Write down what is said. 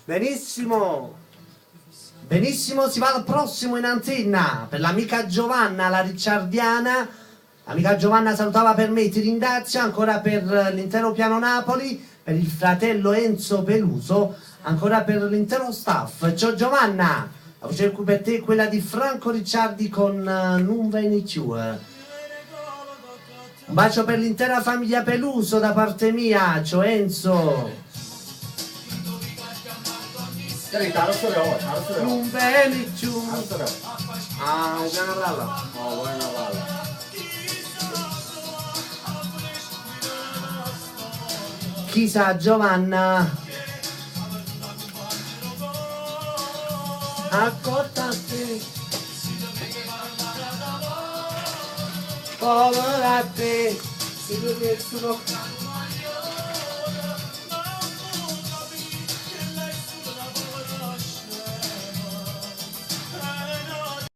Benissimo. Benissimo, si va al prossimo in antenna per l'amica Giovanna, la ricciardiana. Amica Giovanna salutava per me, ti ringrazio ancora per l'intero Piano Napoli, per il fratello Enzo Peluso, ancora per l'intero staff. Ciao Giovanna, la voce per te è quella di Franco Ricciardi con Non Veni Più. Un bacio per l'intera famiglia Peluso da parte mia, ciao Enzo. Carità, lo so, Non veni più. Ah, un piano palla. Oh, buona palla. Chissà Giovanna. Accordati. Povera te. Se io nessuno.